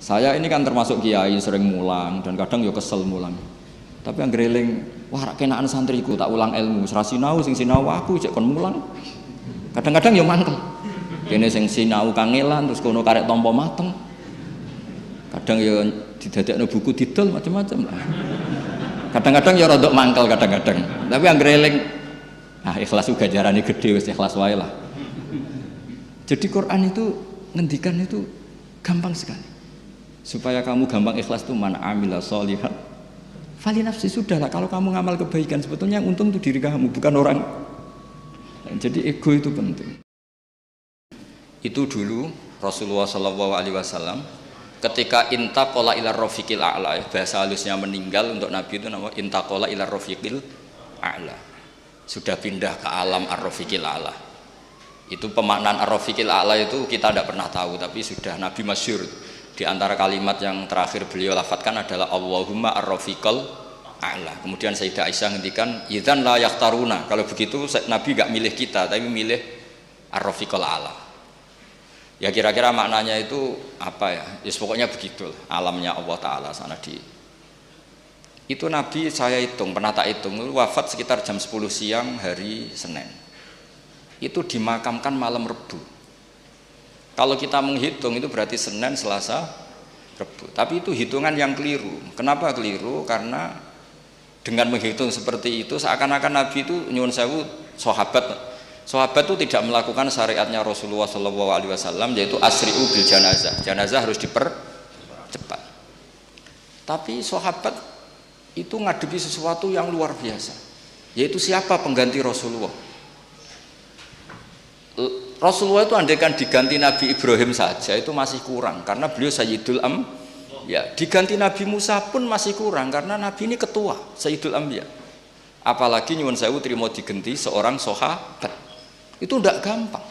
Saya ini kan termasuk kiai sering mulang dan kadang yo kesel mulang. Tapi yang greling, wah rak kenaan santriku tak ulang ilmu, ora sinau sing sinau aku cek kon mulang. Kadang-kadang yo mangkel. Kene sing sinau kangelan terus kono karek tampa mateng. Kadang yo didadekno buku didol macam-macam lah. Kadang-kadang ya rodok mangkel kadang-kadang. Tapi yang greling, ikhlas juga jarane gede wis ikhlas wae lah. Jadi Quran itu ngendikan itu gampang sekali. Supaya kamu gampang ikhlas tuh man amila sholihan fali nafsi, sudahlah kalau kamu ngamal kebaikan sebetulnya yang untung itu diri kamu bukan orang. Jadi ego itu penting. Itu dulu Rasulullah SAW ketika intaqala ila rafiqil a'la, bahasa halusnya meninggal untuk Nabi itu nama intaqala ila rafiqil a'la, sudah pindah ke alam ar-rafiqil a'la. Itu pemaknaan ar-rafiqil a'la itu kita tidak pernah tahu, tapi sudah Nabi masyhur. Di antara kalimat yang terakhir beliau lafadzkan adalah Allahumma ar-rafiqal a'la. Kemudian Sayyidah Aisyah ngendikan idzan la yakhtaruna, kalau begitu Nabi enggak milih kita tapi milih ar-rafiqal a'la. Ya kira-kira maknanya itu apa ya? Ya pokoknya begitulah alamnya Allah Ta'ala sana di. Itu Nabi saya hitung, pernah tak hitung, wafat sekitar jam 10 siang hari Senin. Itu dimakamkan malam Rebu. Kalau kita menghitung itu berarti Senin, Selasa, Rebu. Tapi itu hitungan yang keliru. Kenapa keliru? Karena dengan menghitung seperti itu seakan-akan Nabi itu nyuwun sewu sahabat itu tidak melakukan syariatnya Rasulullah SAW, yaitu asri'u bil janazah. Janazah harus dipercepat. Tapi sahabat itu ngadepi sesuatu yang luar biasa, yaitu siapa pengganti Rasulullah. Rasulullah itu andaikan diganti Nabi Ibrahim saja itu masih kurang karena beliau Sayyidul ya, diganti Nabi Musa pun masih kurang karena Nabi ini ketua Sayyidul Anbiya. Apalagi nyuwun sewu trimo diganti seorang sahabat. Itu tidak gampang.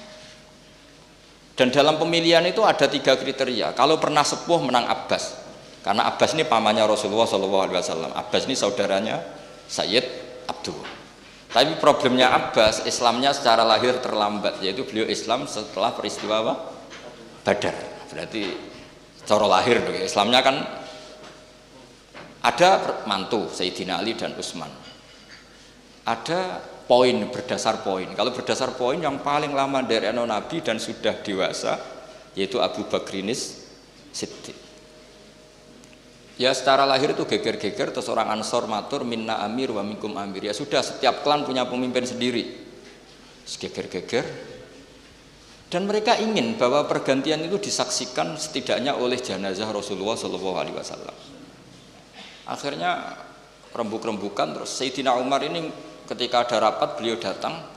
Dan dalam pemilihan itu ada 3 kriteria. Kalau pernah sepuh menang Abbas, karena Abbas ini pamannya Rasulullah SAW. Abbas ini saudaranya Sayyid Abdul. Tapi problemnya Abbas, Islamnya secara lahir terlambat, yaitu beliau Islam setelah peristiwa apa? Badar. Berarti cara lahir Islamnya kan ada mantu Sayyidina Ali dan Utsman. Ada poin, berdasar poin. Kalau berdasar poin yang paling lama dari Nabi dan sudah dewasa yaitu Abu Bakrinis Siddiq. Ya secara lahir itu geger-geger, terus orang Ansor matur minna amir wa minkum amir. Ya sudah, setiap klan punya pemimpin sendiri. Geger-geger. Dan mereka ingin bahwa pergantian itu disaksikan setidaknya oleh jenazah Rasulullah SAW. Akhirnya rembuk-rembukan, terus Sayyidina Umar ini ketika ada rapat beliau datang,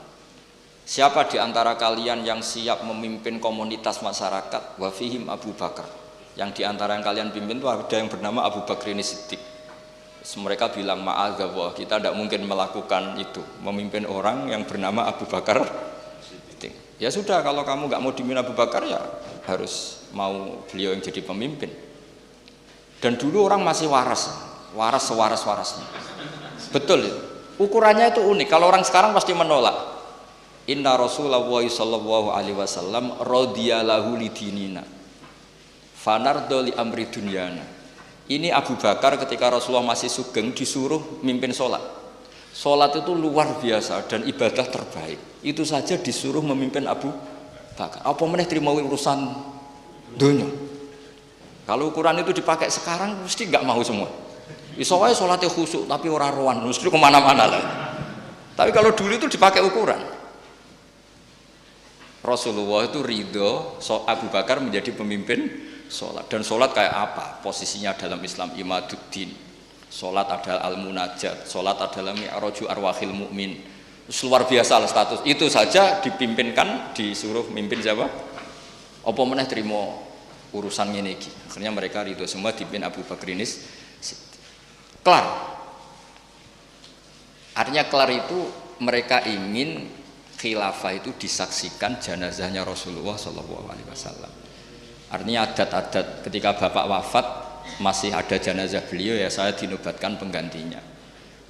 siapa di antara kalian yang siap memimpin komunitas masyarakat? Wa fihim Abu Bakar. Yang di antara yang kalian pimpin itu ada yang bernama Abu Bakrin Siddiq. Mereka bilang ma'adzallah, kita tidak mungkin melakukan itu, memimpin orang yang bernama Abu Bakar Siddiq. Ya sudah, kalau kamu nggak mau dipimpin Abu Bakar ya harus mau beliau yang jadi pemimpin. Dan dulu orang masih waras sewaras-warasnya. Betul itu. Ukurannya itu unik. Kalau orang sekarang pasti menolak. Inna Rasulullah sallallahu alaihi wasallam radhiyalahu lidinina fanardo li amri dunyana. Ini Abu Bakar ketika Rasulullah masih sugeng disuruh mimpin sholat. Sholat itu luar biasa dan ibadah terbaik. Itu saja disuruh memimpin Abu Bakar. Apa meneh terima urusan dunia. Kalau ukuran itu dipakai sekarang mesti nggak mau semua. Iso wae sholatnya khusyuk tapi ora rohan, mesti kemana-mana lah. Tapi kalau dulu itu dipakai ukuran. Rasulullah itu ridho Abu Bakar menjadi pemimpin sholat. Dan sholat kayak apa? Posisinya dalam Islam imaduddin. Sholat adalah al-munajat, sholat adalah mi'raju arwahil mu'min. Luar biasa lah status. Itu saja dipimpinkan, disuruh mimpin siapa? Apa meneh terima urusan ini. Akhirnya mereka ridho semua dipimpin Abu Bakrinis. Kelar. Artinya kelar itu mereka ingin khilafah itu disaksikan jenazahnya Rasulullah SAW. Artinya adat-adat ketika bapak wafat masih ada jenazah beliau ya saya dinobatkan penggantinya.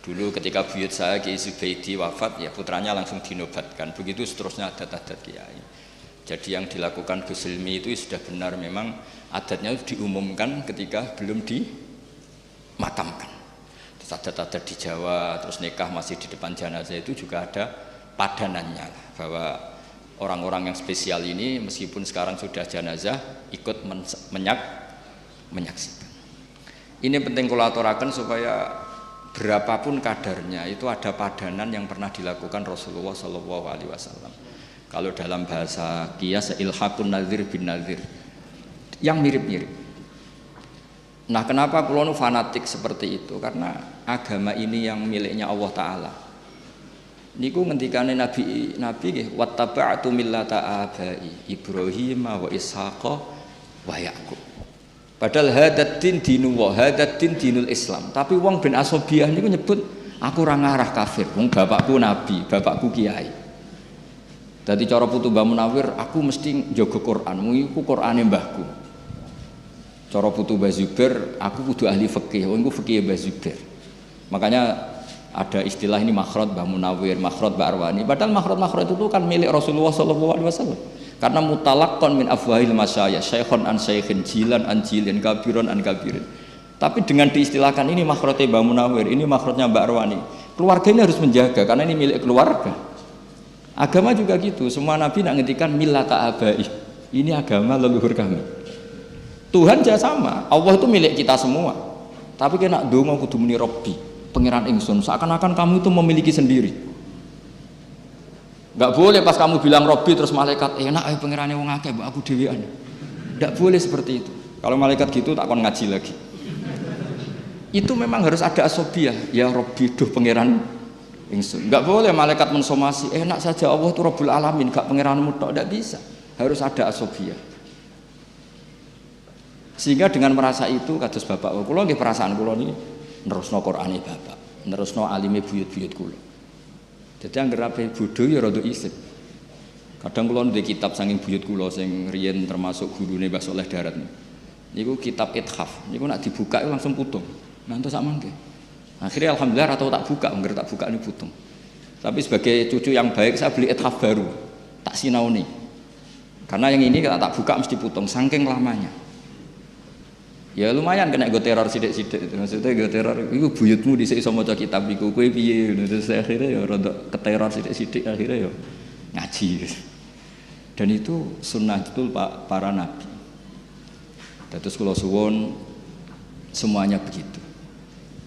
Dulu ketika buyut saya Kiai Zubaidi wafat ya putranya langsung dinobatkan. Begitu seterusnya adat-adat kiai. Jadi yang dilakukan Gus Hilmi itu sudah benar, memang adatnya diumumkan ketika belum dimakamkan. Terus adat-adat di Jawa, terus nikah masih di depan jenazah itu juga ada padanannya, bahwa orang-orang yang spesial ini meskipun sekarang sudah jenazah ikut menyaksikan. Ini penting kalau aturakan supaya berapapun kadarnya itu ada padanan yang pernah dilakukan Rasulullah SAW. Kalau dalam bahasa qiyas ilhaqun nadzir bin nadzir, yang mirip-mirip. Nah, kenapa kulo nu fanatik seperti itu? Karena agama ini yang miliknya Allah Ta'ala. Niku ngendikane Nabi nggih, wattaba'tu millata abai Ibrahim wa Ishaqa wa Yaqub. Padahal hadat din dinullah, hadat din dinul Islam. Tapi wong ben asobiah niku nyebut aku ora ngarah kafir. Wong bapakku nabi, bapakku kiai. Dadi cara putu Mbah Munawir, aku mesti njaga Quran, iku Qurane mbahku. Cara putu Mbah Zubair, aku kudu ahli fikih, iku fikih Mbah Zubair. Makanya ada istilah ini makhraj Mbah Munawir, makhraj Mbah Arwani. Padahal makhraj itu kan milik Rasulullah SAW. Karena mutalaqqan min afwahil masyayikh, syaikhun an syaikhin, jilan an jilin, kabiron an kabirin. Tapi dengan diistilahkan ini makhrajnya Mbah Munawir, ini makhrajnya Mbah Arwani. Keluarga ini harus menjaga karena ini milik keluarga. Agama juga gitu, semua nabi nak ngendikan millata abai. Ini agama leluhur kami. Tuhan juga sama, Allah itu milik kita semua. Tapi kena donga kudu muni Rabbi, pangeran ingsun, seakan-akan kamu itu memiliki sendiri. Enggak boleh pas kamu bilang Rabbi terus malaikat enak pangerane wong akeh mbok aku dhewean. Enggak boleh seperti itu. Kalau malaikat gitu tak akan ngaji lagi. Itu memang harus ada asobiah, ya Rabbi duh pangeran ingsun. Enggak boleh malaikat mensomasi, enak saja Allah itu Rabbul Alamin, gak pangeranmu tok, enggak bisa. Harus ada asobiah. Sehingga dengan merasa itu kados bapak kula nggih perasaan kula niki nerusno Qur'ane bapak, nerusno alime buyut-buyut kula. Jadi anggere ape bodho ya rada isih. Kadang kula ndek kitab saking buyut kula sing riyen termasuk gurune Mbah Saleh Darat. Niku kitab Ithaf. Niku nek dibuka langsung putung. Ngantos sak mangke. Akhirnya alhamdulillah atau tak buka, enggak tak buka ini putung. Tapi sebagai cucu yang baik saya beli ithaf baru, tak sinauni. Karena yang ini kalau tak buka mesti putung, saking lamanya. Ya lumayan kena go teror sidik-sidik itu. Maksudnya go teror, itu buyutmu dhisik iso maca kitab iku, kowe piye? Terus akhirnya ya rada keteror sidik-sidik, akhirnya ya ngaji. Dan itu sunnah betul Pak para nabi. Terus kula suwun semuanya begitu.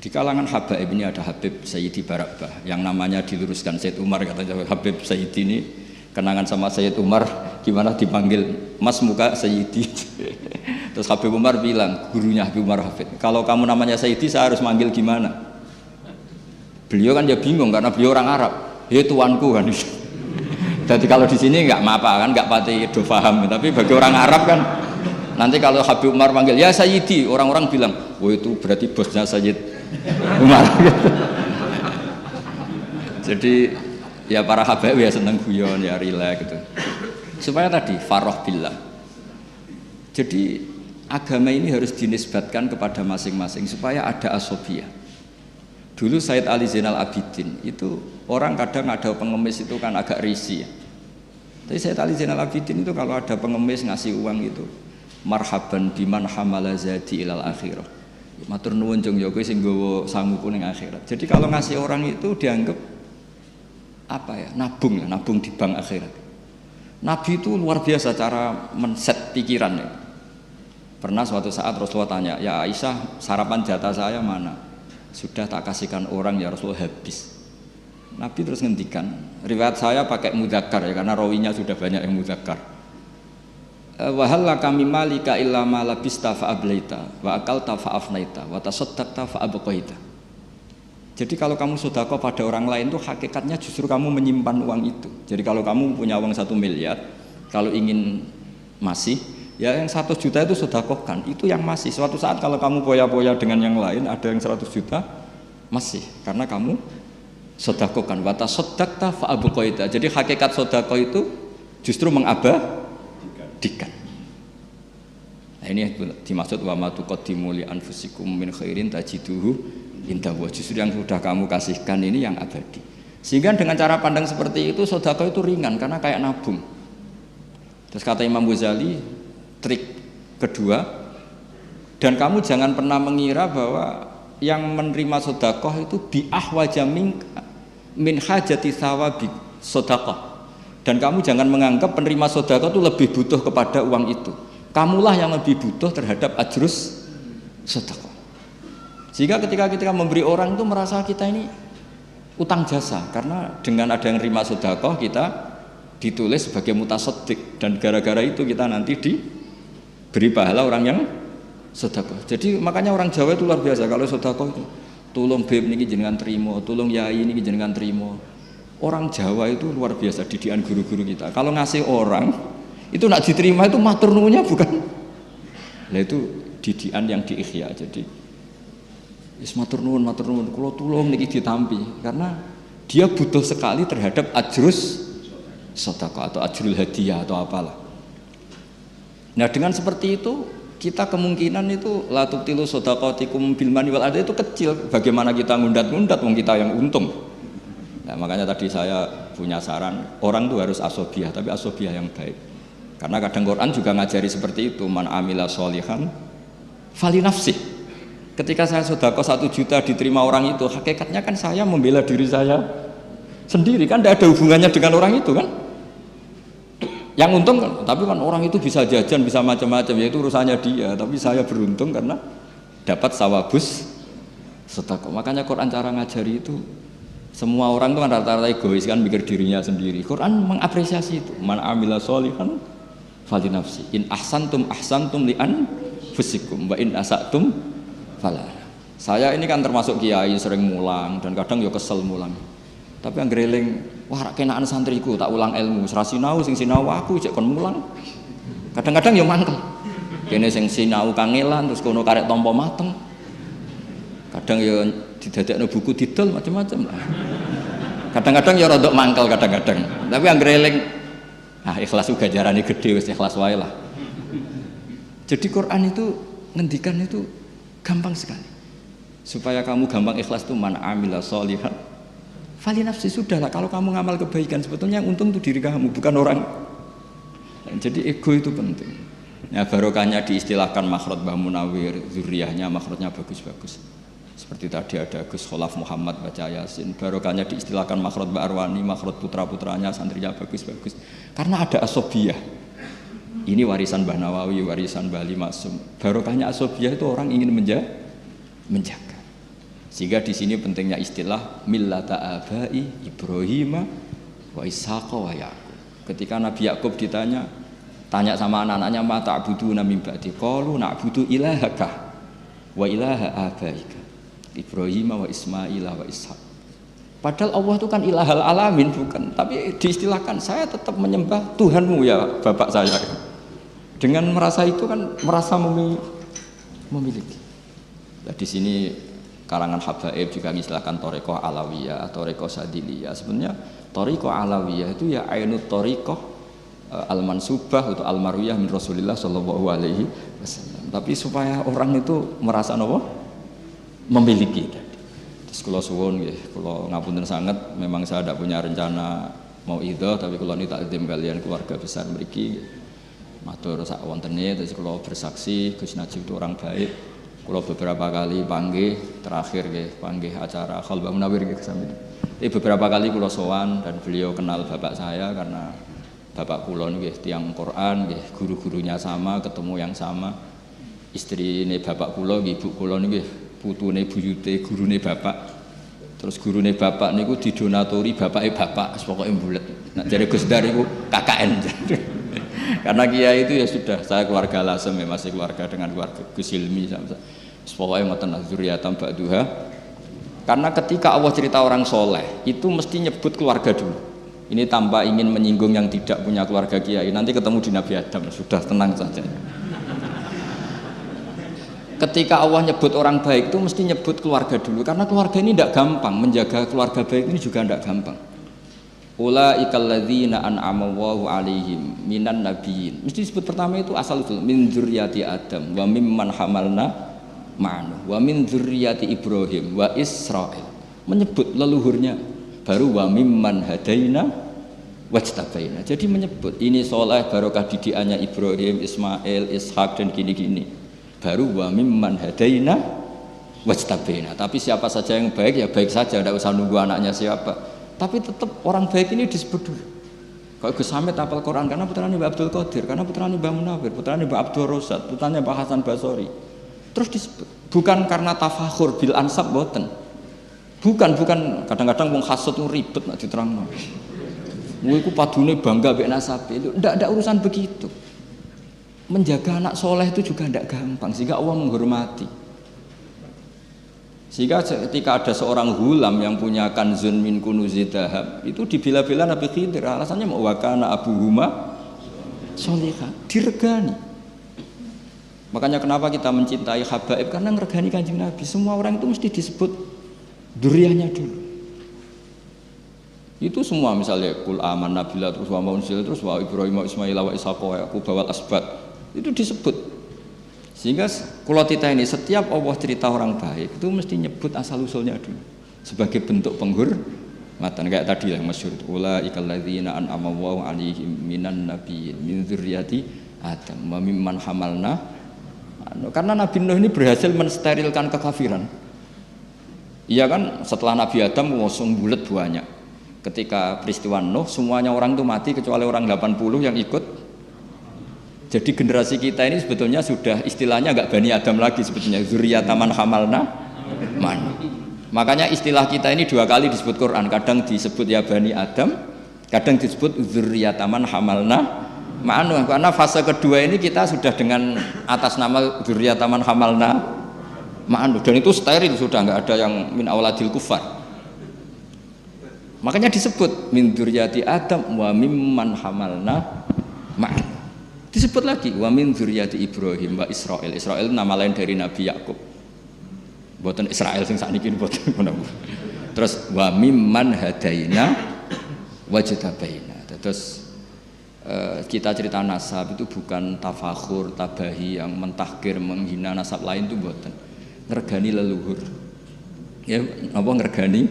Di kalangan habaib ini ada Habib Sayyidi Barakbah yang namanya diluruskan Sayyid Umar, katanya Habib Sayyidi ini kenangan sama Sayyid Umar gimana dipanggil Mas muka Sayyidi. Terus Habib Umar bilang, gurunya Habib Umar Hafid, kalau kamu namanya Sayyidi saya harus manggil gimana? Beliau kan ya bingung karena beliau orang Arab, ya tuanku kan. Jadi kalau di sini nggak apa kan, nggak pati do paham, tapi bagi orang Arab kan nanti kalau Habib Umar manggil ya Sayyidi, orang-orang bilang, oh itu berarti bosnya Sayyid Umar. Jadi ya para habaib ya seneng guyon ya rileks gitu. Supaya tadi farah billah. Jadi agama ini harus dinisbatkan kepada masing-masing supaya ada asobiah. Dulu Sayyid Ali Zainal Abidin itu orang kadang ada pengemis itu kan agak risih. Tapi Sayyid Ali Zainal Abidin itu kalau ada pengemis ngasih uang itu marhaban biman hamala zadi ilal akhirah. Matur nuwun jeng ya kowe sing nggawa sanguku ning akhirat. Jadi kalau ngasih orang itu dianggap apa ya? Nabung ya, nabung di bank akhirat. Nabi itu luar biasa cara men-set pikirannya. Pernah suatu saat Rasulullah tanya, "Ya Aisyah, sarapan jatah saya mana?" "Sudah tak kasihkan orang ya Rasulullah, habis." Nabi terus ngendikan, riwayat saya pakai mudzakkar ya karena rawinya sudah banyak yang mudzakkar. Wa hal laka mimmalika illa ma labista fa ablaita wa akalta fa afnaita wa tasaddaqta fa abqaita. Jadi kalau kamu sedekah pada orang lain itu hakikatnya justru kamu menyimpan uang itu. Jadi kalau kamu punya uang 1 miliar, kalau ingin masih ya yang 100 juta itu sedekahkan, itu yang masih. Suatu saat kalau kamu poya-poya dengan yang lain ada yang 100 juta masih karena kamu sedekahkan wa tasaddaqta fa abqaita. Jadi hakikat sedekah itu justru mengabadikan. Nah ini dimaksud wa ma tuqaddimu li anfusikum min khairin tajiduhu inda wa, justru yang sudah kamu kasihkan ini yang abadi. Sehingga dengan cara pandang seperti itu sedekah itu ringan karena kayak nabung. Terus kata Imam Ghazali, trik kedua, dan kamu jangan pernah mengira bahwa yang menerima sedekah itu bi'ahwaja min hajati thawabi sedekah. Dan kamu jangan menganggap penerima sedekah itu lebih butuh kepada uang itu. Kamulah yang lebih butuh terhadap ajrus sedekah. Sehingga ketika kita memberi orang itu merasa kita ini utang jasa, karena dengan ada yang terima sedekah kita ditulis sebagai mutasaddiq, dan gara-gara itu kita nanti diberi pahala orang yang sedekah. Jadi makanya orang Jawa itu luar biasa kalau sedekah itu, tulung beb niki jenengan trimo, tulung yai niki jenengan trimo. Orang Jawa itu luar biasa didikan guru-guru kita. Kalau ngasih orang itu nak diterima itu matur nuwunnya bukan. Nah itu didikan yang diikhya. Jadi wis matur nuwun kula tulung niki ditampi, karena dia butuh sekali terhadap ajrus sedekah atau ajrul hadiah atau apalah. Nah dengan seperti itu kita kemungkinan itu la tubtilu shadaqatikum bil mani wal adha itu kecil. Bagaimana kita ngundat-ngundat wong kita yang untung. Nah makanya tadi saya punya saran, orang itu harus asobiah, tapi asobiah yang baik. Karena kadang Quran juga ngajari seperti itu, man amila sholihan fali nafsih. Ketika saya sedekah 1 juta diterima orang itu, hakikatnya kan saya membela diri saya sendiri, kan tidak ada hubungannya dengan orang itu kan. Yang untung kan, tapi kan orang itu bisa jajan, bisa macam-macam, yaitu urusannya dia. Tapi saya beruntung karena dapat sawabus sedekah. Makanya Quran cara ngajari itu, semua orang itu kan rata-rata egois kan, mikir dirinya sendiri. Quran mengapresiasi itu. Man amila sholihan fali nafsi. In ahsantum li anfusikum wa in asatum fala. Saya ini kan termasuk kiai sering mulang dan kadang ya kesel mulang. Tapi yang greling, wah rak kenaan santriku tak ulang ilmu, ora sinau sing sinau aku cek kon mulang. Kadang-kadang ya mangkel. Kene sing sinau kangelan terus kono karek tampa mateng. Kadang ya didadekno buku didol macam-macam lah. Kadang-kadang ya rodok mangkel kadang-kadang. Tapi yang greling, ikhlas juga jarane gede wis ikhlas wae lah. Jadi Quran itu ngendikan itu gampang sekali. Supaya kamu gampang ikhlas itu man amila sholihan fali nafsi, sudah lah. Kalau kamu ngamal kebaikan sebetulnya yang untung itu diri kamu, bukan orang. Jadi ego itu penting. Ya barokahnya diistilahkan makhraj Mbah Munawir, zuriyahnya makhrajnya bagus-bagus. Seperti tadi ada Gus Kholaf Muhammad baca Yasin, barokahnya diistilahkan makhraj Mbak Arwani, makhraj putra-putranya santrinya bagus-bagus. Karena ada asobiyah. Ini warisan Mbah Nawawi, warisan Mbah Ali Maksum. Barokahnya asobiyah itu orang ingin menjaga. Sehingga di sini pentingnya istilah millata abai Ibrahim wa Ishaq wa Yaqub. Ketika Nabi Yakub tanya sama anak-anaknya, ma ta'buduna min ba'di, qalu na'budu ilahaka wa ilaha abaika Ibrahim wa Ismail wa Ishaq. Padahal Allah itu kan ilahal alamin, bukan, tapi diistilahkan saya tetap menyembah Tuhanmu ya bapak saya. Dengan merasa itu kan merasa memiliki. Nah, di sini kalangan habaib juga mengistilahkan Thariqah Alawiyah atau Thariqah Sadiliyah. Sebenarnya Thariqah Alawiyah itu ya ainut Thariqah al-mansubah atau al-marwiyah min Rasulillah sallallahu alaihi wasallam. Tapi supaya orang itu merasa memiliki. Terus kula suwun nggih, kula ngapunten sanget, memang saya tidak punya rencana mau idhah, tapi kula niki takdim kalian keluarga besar mriki. Matur sak wontene, terus kula bersaksi Gus Najib itu orang baik. Kalau beberapa kali panggih, terakhir panggih acara Khalbah Munawir kesami. Beberapa kali kula sowan dan beliau kenal bapak saya karena bapak kula nggih tiyang Quran, nggih guru-gurunya sama, ketemu yang sama. Istrine bapak kula nggih ibu kula nggih putune buyute gurune bapak. Terus gurune bapak niku didonatori bapake bapak, pokoke mbulet. Nek jare Gus Dar iku KKN. Karena kiai itu ya sudah, saya keluarga Lasem ya, masih keluarga dengan keluarga Gus Hilmi sama. Pokoknya ngoten zuriatan ba'duha. Karena ketika Allah cerita orang soleh itu mesti nyebut keluarga dulu. Ini tanpa ingin menyinggung yang tidak punya keluarga kiai. Nanti ketemu di Nabi Adam, sudah tenang saja. Ketika Allah nyebut orang baik itu mesti nyebut keluarga dulu. Karena keluarga ini tidak gampang, menjaga keluarga baik ini juga tidak gampang. Ulaikal ladzina an'ama Allahu 'alaihim minan nabiyyin. Mesti disebut pertama itu asal usul min dzurriyyati Adam wa mimman hamalna ma'anu wa min dzurriyyati Ibrahim wa Israil. Menyebut leluhurnya. Baru wa mimman hadaina wajtabaina. Jadi menyebut ini soleh barokah didikannya Ibrahim, Ismail, Ishak dan gini-gini. Baru wa mimman hadaina wajtabaina. Tapi siapa saja yang baik ya baik saja, tidak usah nunggu anaknya siapa. Tapi tetap orang baik ini disebut dulu. Kalau Gus Hamid hafal Quran karena putranya Mbak Abdul Qadir, karena putranya Mbak Munawir, putranya Mbak Abdul Rosad, putranya Mbak Hasan Basori. Terus disebut. Bukan karena tafakhur bil ansab boten. Bukan kadang-kadang wong hasud ribet nak diterangno. Kowe iku padune bangga mbek nasabe itu ndak urusan begitu. Menjaga anak soleh itu juga ndak gampang sehingga Allah menghormati. Sehingga ketika ada seorang hulam yang punya kanzun min kunuzi dahab itu dibela-bela Nabi Khidir, alasannya mau wakana abuhuma sholihah, diregani. Makanya kenapa kita mencintai habaib, karena ngeregani Kanjeng Nabi. Semua orang itu mesti disebut duriyahnya dulu. Itu semua misalnya kul aman nabila terus wa maunsil terus wa Ibrahim wa Ismail wa Ishaq wa Yaqub wal asbat itu disebut. Sehingga kalau kita ini setiap Allah cerita orang baik itu mesti nyebut asal usulnya dulu sebagai bentuk penghormatan. Kayak tadi yang masyhur ulaikal ladzina an'ama Allahu 'alaihim minan nabiyyin min dzurriyyati Adam wa mimman hamalna. Karena Nabi Nuh ini berhasil mensterilkan kekafiran. Iya kan, setelah Nabi Adam ngosong bulat banyak. Ketika peristiwa Nuh semuanya orang itu mati kecuali orang 80 yang ikut. Jadi generasi kita ini sebetulnya sudah istilahnya enggak Bani Adam lagi sebetulnya, dzurriyyataman hamalna man. Makanya istilah kita ini dua kali disebut Quran, kadang disebut ya Bani Adam, kadang disebut dzurriyyataman hamalna man. Karena fase kedua ini kita sudah dengan atas nama dzurriyyataman hamalna man, dan itu steril sudah enggak ada yang min auladil kufar. Makanya disebut min dzurriyyati Adam wa mimman hamalna man. Disebut lagi wa min dzurriyyati Ibrahim wa Israil. Israil nama lain dari Nabi Yakub. Mboten Israil sing sakniki mboten ngono. Terus wa mimman hadaina wajtabaina. Terus kita cerita nasab itu bukan tafakhur, tabahi yang mentahkir, menghina nasab lain itu mboten. Ngregani leluhur. Ya, apa ngregani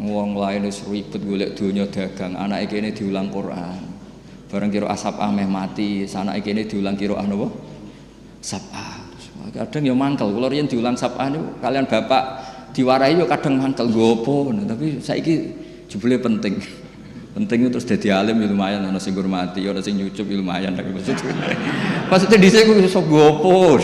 wong lain wis ribet golek donya dagang, anake kene diulang Quran. Barang kira asap ameh mati, sanake kene diulang kira napa? Sab'ah. Kadang ya mangkel, kula riyen diulang sab'ah niku kalian bapak diwarahi ya kadang mangkel nggopo, tapi saiki jebule penting. Penting terus dadi alim ya lumayan, ana sing ngurmati, ana sing nyucup ya lumayan tapi maksudnya dhisik ku iso nggopo.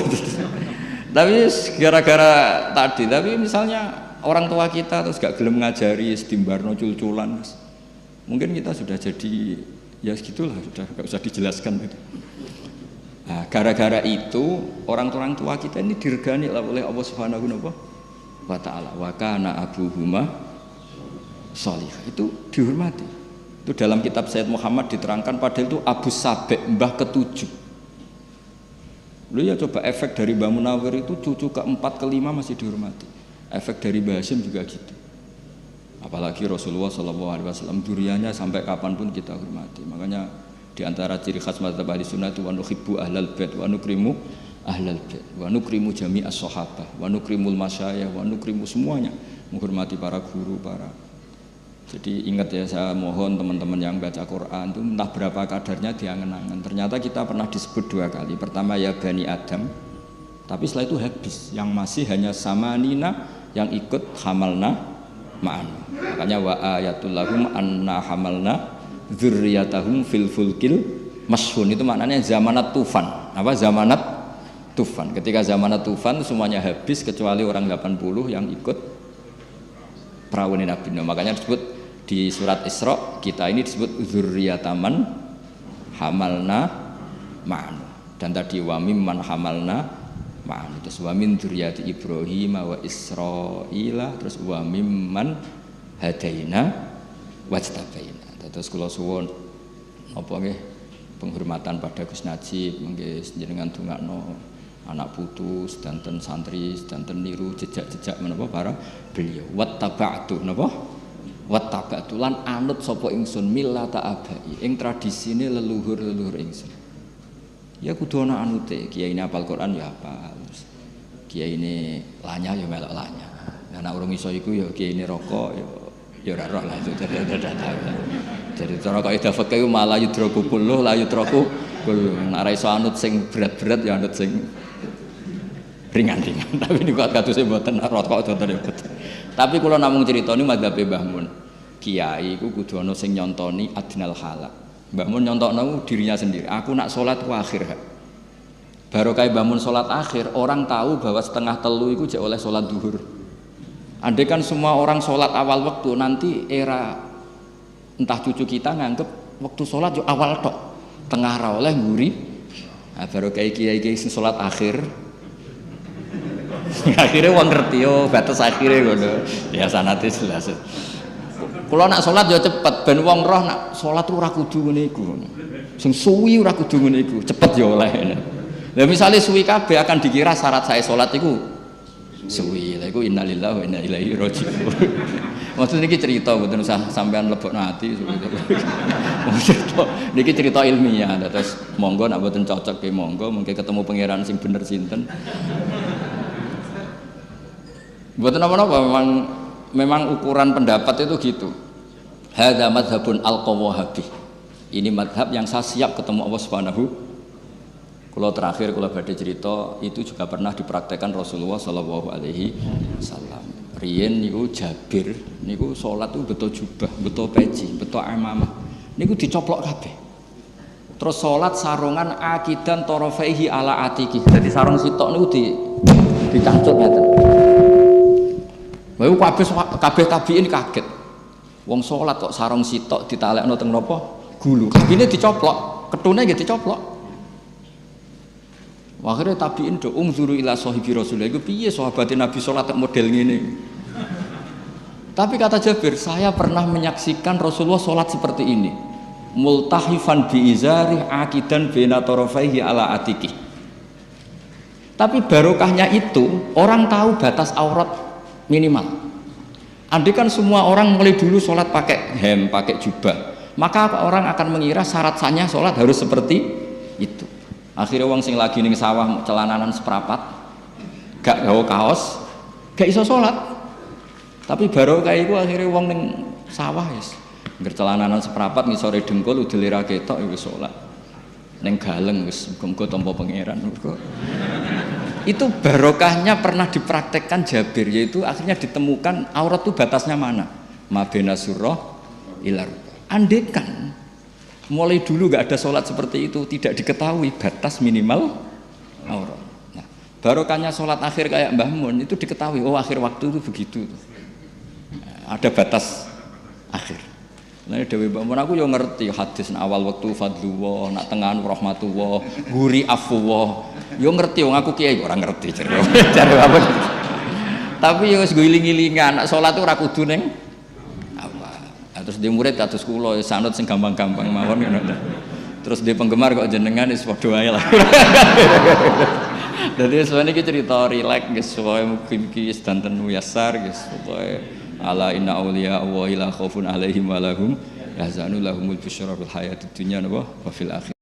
Tapi gara-gara tadi, tapi misalnya orang tua kita terus gak gelem ngajari sedimbarno cul-culan. Mungkin kita sudah jadi ya segitulah, sudah nggak usah dijelaskan gitu. Nah, gara-gara itu orang tua kita ini diregani oleh Allah Subhanahu wa Ta'ala. Wa kana abuhuma sholihah, itu dihormati. Itu dalam kitab Sayyid Muhammad diterangkan padahal itu Abu Sabek, mbah ketujuh. Lu ya coba efek dari Mbah Munawir itu cucu keempat kelima masih dihormati. Efek dari Mbah Hasyim juga gitu. Apalagi Rasulullah SAW duriannya sampai kapanpun kita hormati. Makanya diantara ciri khas mazhab ahli sunnah itu wa nuhibbu ahlal bait wa nukrimu ahlal bait wa nukrimu jami'as sahabah wa nukrimul masyayikh wa nukrimu semuanya, menghormati para guru, para. Jadi ingat ya, saya mohon teman-teman yang baca Quran itu entah berapa kadarnya diangen-angen. Ternyata kita pernah disebut dua kali. Pertama ya Bani Adam, tapi setelah itu habis. Yang masih hanya sama Nina yang ikut hamalna ma'an. Makanya wa ayatul lahum anna hamalna dzurriyyatahum fil fulkil mashhun, itu maknanya zamanat tufan. Apa zamanat tufan? Ketika zamanat tufan semuanya habis kecuali orang 80 yang ikut perahu Nabi Nuh. Makanya disebut di surat Isra kita ini disebut dzurriyyataman hamalna ma'an. Dan tadi wa mimman hamalna ma'an, terus wa min dzurriyyati Ibrahim wa Israila, terus wa mimman hadaina wajtabaina. Terus kula suwun apa nggih penghormatan pada Gus Najib nggih jenengan dongakno anak putu sedanten santri sedanten niru jejak-jejak menapa para beliau. Wattaba'tu napa? Wattaba'tu lan anut sapa ingsun millata abai ing tradisine leluhur-leluhur ingsun. Ya kudu ana anute, kiai ini hafal Quran ya hafal. Kiai ini lanya ya melok lanya. Nek urung iso iku ya kiai ini rokok ya ora roh lah itu. Jadi cara kaidah fikih malah yudraku kulluh la yudraku kulluh. Nek ora iso anut sing berat-berat ya anut sing ringan-ringan. Tapi niku kadose mboten rokok contohnya mboten. Tapi kula namung critani madzhabe Mbah Mun. Kiai iku kudu ana sing nyontoni adnal halak. Mbah Mun nyontokno dirinya sendiri. Aku nak salat ku akhir. Barokah Mbah Mun salat akhir, orang tahu bahwa setengah telu iku jek oleh salat zuhur. Andai kan semua orang sholat awal waktu, nanti era entah cucu kita nganggep waktu sholat yo awal tok, tengah ra oleh nguri. Nah, baru kayak kiai sing sholat akhir. Akhirnya wong ngerti yo batas akhirnya ngono. Ya sanate jelas. Kula nak sholat yo cepet, ben wong roh nak sholat ora kudu ngene iku. Sing suwi ora kudu ngene iku, cepet yo oleh. Lah misale suwi kabeh akan dikira syarat saya sholat iku suwi, lha iku innalillahi wa inna ilaihi raji'un. Maksud niki cerita mboten usah sampean lebokno ati. Niki cerita ilmiah, terus monggo nek mboten cocok ke monggo, mungkin ketemu pangeran sing bener sinten. Mboten apa-apa, memang ukuran pendapat itu gitu. Hadza madzhabun al-Qawahabi. Ini madhab yang saya siap ketemu Allah Subhanahu. Kalau terakhir kalau badai cerita itu juga pernah dipraktekkan Rasulullah Shallallahu Alaihi Wasallam. Rien niku Jabir niku sholat tuh betul jubah, betul peci, betul amamah. Niku dicoplok kabeh. Terus sholat sarungan akidan torofaihi ala atiki. Jadi sarung sitok niku dicangcut ngeten. Bayu kabeh tabiin kaget. Wong sholat kok sarung sitok ditalekno teng napa? Gulu. Kabine dicoplok, ketune nggih dicoplok. Akhirnya tabiin do umzuru ila sahibi Rasulullah itu piye sahabatnya Nabi sholat model ngene. Tapi kata Jabir, saya pernah menyaksikan Rasulullah sholat seperti ini. Multahifan bi izari akidan baina tarafaihi ala atiki. Tapi barokahnya itu orang tahu batas aurat minimal. Andai kan semua orang mulai dulu sholat pakai hem, pakai jubah, maka orang akan mengira syarat sahnya sholat harus seperti itu. Akhirnya wong sing lagi ning sawah celananan seperapat, gak gawa kaos, gak iso sholat. Tapi baru kayak itu akhirnya wong ning sawah wis, ngger celananan seperapat ngisore dengkul udele ra ketok wis sholat. Ning galeng wis muga-muga tampa pangeran. Itu barokahnya pernah dipraktekkan Jabir, yaitu akhirnya ditemukan aurat itu batasnya mana? Mabena surah ilar. Andekan mulai dulu nggak ada sholat seperti itu, tidak diketahui batas minimal aurat. Nah, barokahnya sholat akhir kayak Mbah Mun itu diketahui, oh akhir waktu itu begitu. Nah, ada batas akhir. Nah, Dewi Mbah Mun aku yo ngerti hadis awal waktu fadlullah, nak tengahan rahmatullah, guri afwullah. Yo ngerti, wong aku kiai orang ngerti jare. Apa? Tapi yo wis giling-gilingan, nak sholat itu ora kudu ning terus dia murid kados kula sanut sing gampang-gampang mawon ngono. Terus dia penggemar kok jenengan wis padha wae lah. Dadi sebenarnya iki cerita rileks guys, pokoke mungkin iki sedanten muyassar guys, pokoke ala inna auliya wa la khaufun alaihim wa lahum yahzanun lahumul busyra fil hayatid dunya wa fil akhirah.